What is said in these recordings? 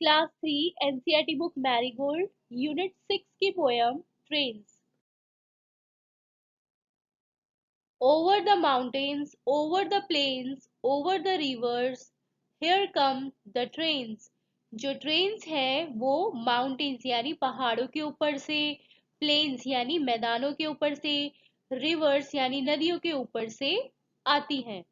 Class 3 NCERT book Marigold unit 6 की poem trains. Over the mountains, over the plains, over the rivers, here come the trains. जो trains हैं वो mountains यानी पहाड़ों के ऊपर से, प्लेन्स यानी मैदानों के ऊपर से, रिवर्स यानी नदियों के ऊपर से आती हैं।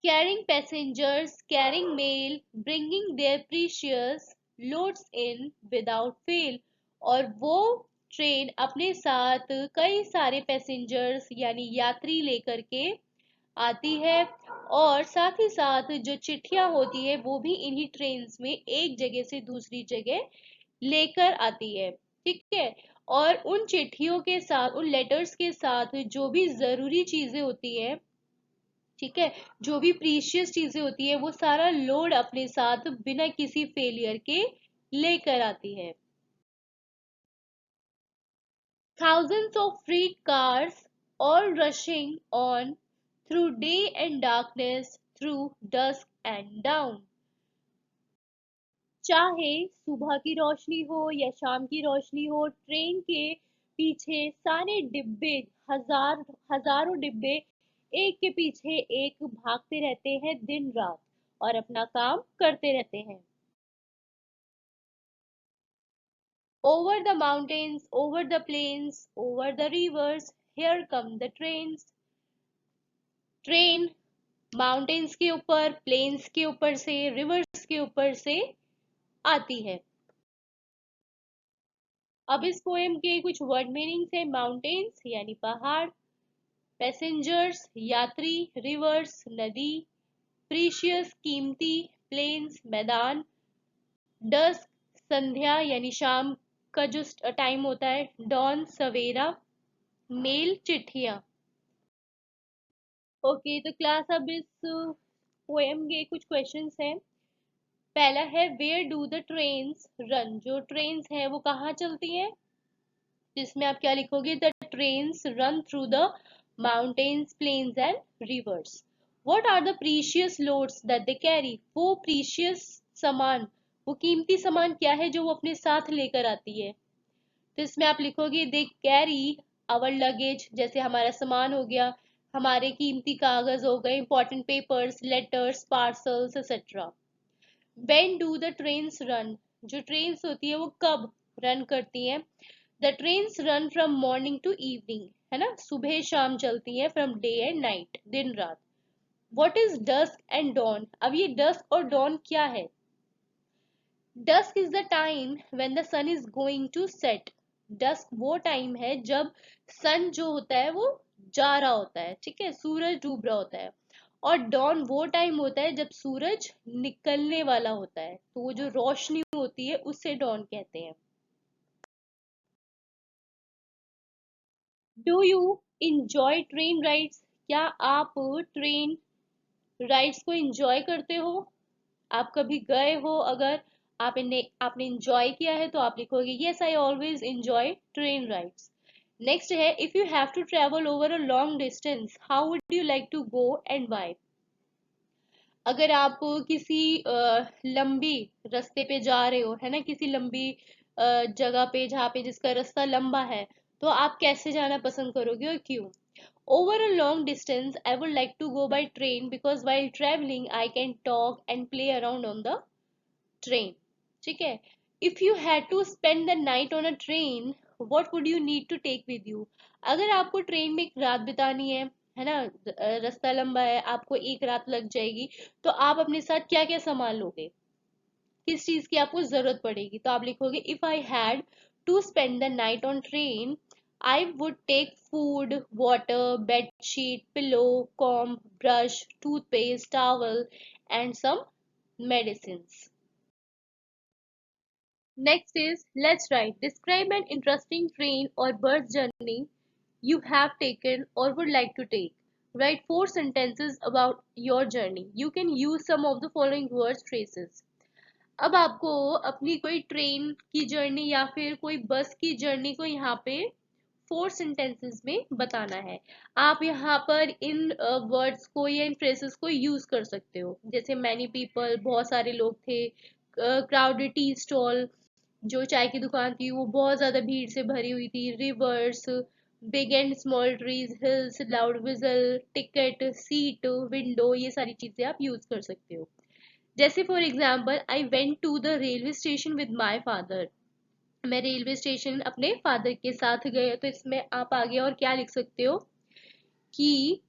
Carrying passengers, carrying mail, bringing their precious loads in without fail। और वो ट्रेन अपने साथ कई सारे पैसेंजर्स यानी यात्री लेकर के आती है, और साथ ही साथ जो चिट्ठियां होती है वो भी इन्हीं ट्रेन्स में एक जगह से दूसरी जगह लेकर आती है। ठीक है। और उन चिट्ठियों के साथ, उन लेटर्स के साथ जो भी जरूरी चीजें होती है, ठीक है, जो भी प्रीशियस चीजें होती है वो सारा लोड अपने साथ बिना किसी फेलियर के लेकर आती है। Thousands of freight cars all rushing on through day and darkness, through dusk and dawn। चाहे सुबह की रोशनी हो या शाम की रोशनी हो, ट्रेन के पीछे सारे डिब्बे, हजारों डिब्बे एक के पीछे एक भागते रहते हैं दिन रात और अपना काम करते रहते हैं। Over the mountains, over the plains, over the rivers, here come the trains। Train mountains के ऊपर, प्लेन्स के ऊपर से, रिवर्स के ऊपर से आती है। अब इस पोएम के कुछ वर्ड मीनिंग्स है। माउंटेन्स यानी पहाड़, पैसेंजर्स यात्री, रिवर्स नदी, प्रीशियस कीमती, प्लेन्स मैदान, डस्क संध्या यानी शाम का जो टाइम होता है, डॉन सवेरा, मेल चिट्ठियां। ओके, तो क्लास अब इस पोएम के कुछ क्वेश्चंस हैं। पहला है where do the trains run. जो ट्रेन्स हैं वो कहाँ चलती हैं, जिसमें आप क्या लिखोगे, the trains run through the mountains, plains and rivers. What are the precious loads that they carry. वो प्रीशियस सामान, वो कीमती सामान क्या है जो वो अपने साथ लेकर आती है। तो इसमें आप लिखोगे दे कैरी आवर लगेज, जैसे हमारा सामान हो गया, हमारे कीमती कागज हो गए, important papers, letters, parcels etcetera. When do the trains run. जो ट्रेन्स होती है वो कब रन करती हैं। The trains run from morning to evening, है ना, सुबह शाम चलती हैं, फ्रॉम डे एंड नाइट, दिन रात। What is dusk and dawn. अब ये डस्क और डॉन क्या है। Dusk is the time when the sun is going to set. Dusk वो टाइम है जब सन जो होता है वो जा रहा होता है, ठीक है, सूरज डूब रहा होता है। और डॉन वो टाइम होता है जब सूरज निकलने वाला होता है, तो वो जो रोशनी होती है उसे डॉन कहते हैं। Do you enjoy train rides. क्या आप ट्रेन राइड्स को इंजॉय करते हो। आप कभी गए हो, अगर आपने इंजॉय किया है तो आप लिखोगे yes I always enjoy train rides. Next है if you have to travel over a long distance how would you like to go and why. अगर आप किसी लंबी रास्ते पे जा रहे हो, है ना, किसी लंबी जगह पे जहाँ पे जिसका रास्ता लंबा है, तो आप कैसे जाना पसंद करोगे और क्यों। Over a long distance, I would like to go by train because while traveling, I can talk and play around on the train। ठीक है। If you had to spend the night on a train, what would you need to take with you। अगर आपको train में एक रात बितानी है ना, रास्ता लंबा है, आपको एक रात लग जाएगी, तो आप अपने साथ क्या क्या सामान लोगे, किस चीज की आपको जरूरत पड़ेगी। तो आप लिखोगे if I had to spend the night on train I would take food, water, bedsheet, pillow, comb, brush, toothpaste, towel and some medicines। Next is let's write. Describe an interesting train or bus journey you have taken or would like to take. Write 4 sentences about your journey. You can use some of the following words phrases। अब आपको अपनी कोई train की journey या फिर कोई बस की जर्नी को यहाँ पे 4 सेंटेंसेस में बताना है। आप यहाँ पर इन वर्ड्स को या इन फ्रेजेस को यूज कर सकते हो, जैसे मैनी पीपल, बहुत सारे लोग थे, क्राउडेड टी स्टॉल, जो चाय की दुकान थी वो बहुत ज्यादा भीड़ से भरी हुई थी, rivers, big and small trees, hills, loud whistle, ticket, seat, window, ये सारी चीजें आप यूज कर सकते हो। जैसे for example, I went to the railway station with my father, मैं रेलवे स्टेशन अपने फादर के साथ गए, तो इसमें आप आगे और क्या लिख सकते हो कि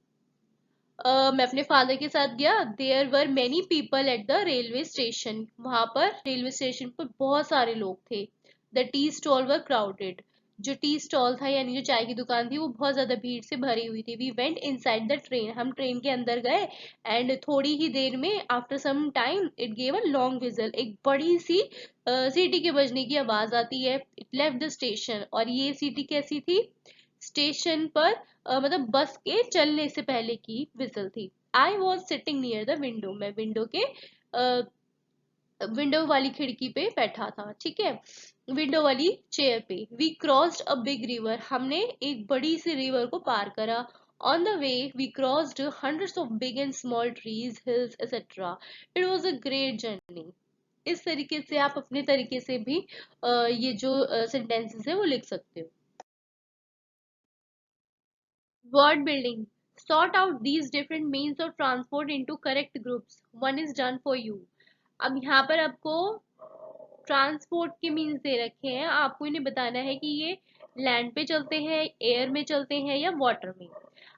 मैं अपने फादर के साथ गया, there were many people at the railway station, वहां पर रेलवे स्टेशन पर बहुत सारे लोग थे। The tea stall were crowded, जो टी स्टॉल था यानी जो चाय की दुकान थी वो बहुत ज्यादा भीड़ से भरी हुई थी। We went inside the train, हम ट्रेन के अंदर गए, एंड थोड़ी ही देर में after some time it gave a long whistle, एक बड़ी सी सीटी के बजने की आवाज आती है। इट लेफ्ट द स्टेशन, और ये सीटी कैसी थी, स्टेशन पर मतलब बस के चलने से पहले की विजल थी। I was sitting near the window, मैं विंडो के विंडो वाली खिड़की पे बैठा था, ठीक है, विंडो वाली चेयर पे। We crossed a big river, हमने एक बड़ी सी रिवर को पार करा। On the way we crossed hundreds of big and small trees, hills etcetera, it was a great journey. इस तरीके से आप अपने तरीके से भी ये जो सेंटेंसेस है वो लिख सकते हो। Word building. Sort out these different means of transport into correct groups. One is done for you. अब यहाँ पर आपको ट्रांसपोर्ट के मीन्स दे रखे हैं, आपको इन्हें बताना है कि ये लैंड पे चलते हैं, एयर में चलते हैं या वाटर में।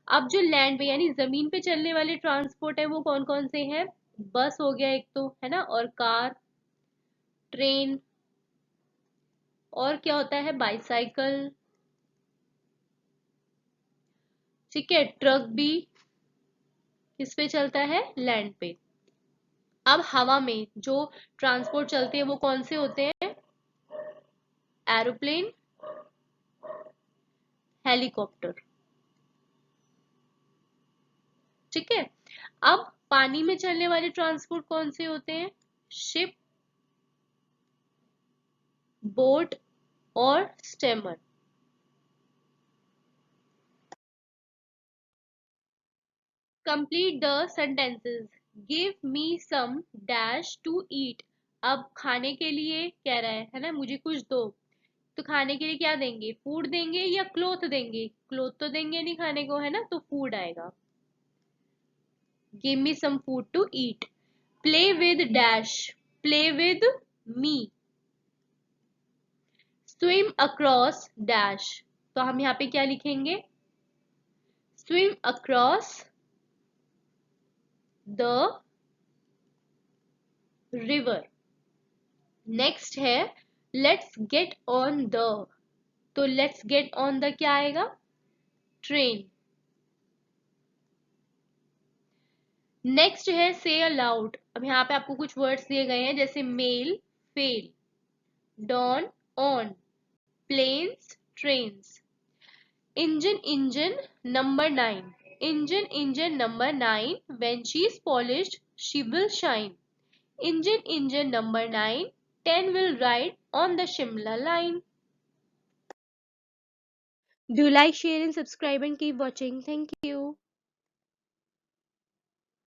अब जो लैंड पे यानी जमीन पे चलने वाले ट्रांसपोर्ट है वो कौन कौन से हैं, बस हो गया एक तो, है ना, और कार, ट्रेन, और क्या होता है, बाइसाइकिल, ठीक है, ट्रक भी किस पे चलता है, लैंड पे। अब हवा में जो ट्रांसपोर्ट चलते हैं वो कौन से होते हैं, एरोप्लेन, हेलीकॉप्टर, ठीक है। अब पानी में चलने वाले ट्रांसपोर्ट कौन से होते हैं, शिप, बोट और steamer. Complete the sentences. Give me some dash to eat, अब खाने के लिए कह रहा है ना, मुझे कुछ दो, तो खाने के लिए क्या देंगे, फूड देंगे या क्लोथ देंगे, क्लोथ तो देंगे नहीं खाने को, है ना, तो फूड आएगा। Give me some food to eat. Play with dash, play with me. Swim across dash, तो हम यहाँ पे क्या लिखेंगे, swim across the river. Next है लेट्स गेट ऑन द, तो लेट्स गेट ऑन द क्या आएगा, ट्रेन। नेक्स्ट है से अलाउड, अब यहाँ पे आपको कुछ वर्ड्स दिए गए हैं, जैसे mail, fail, dawn, on, plains, trains. Engine, engine number 9, engine, engine number 9, when she is polished she will shine. Engine, engine number 9, 10 will ride on the Shimla line. Do like, share and subscribe and keep watching. Thank you.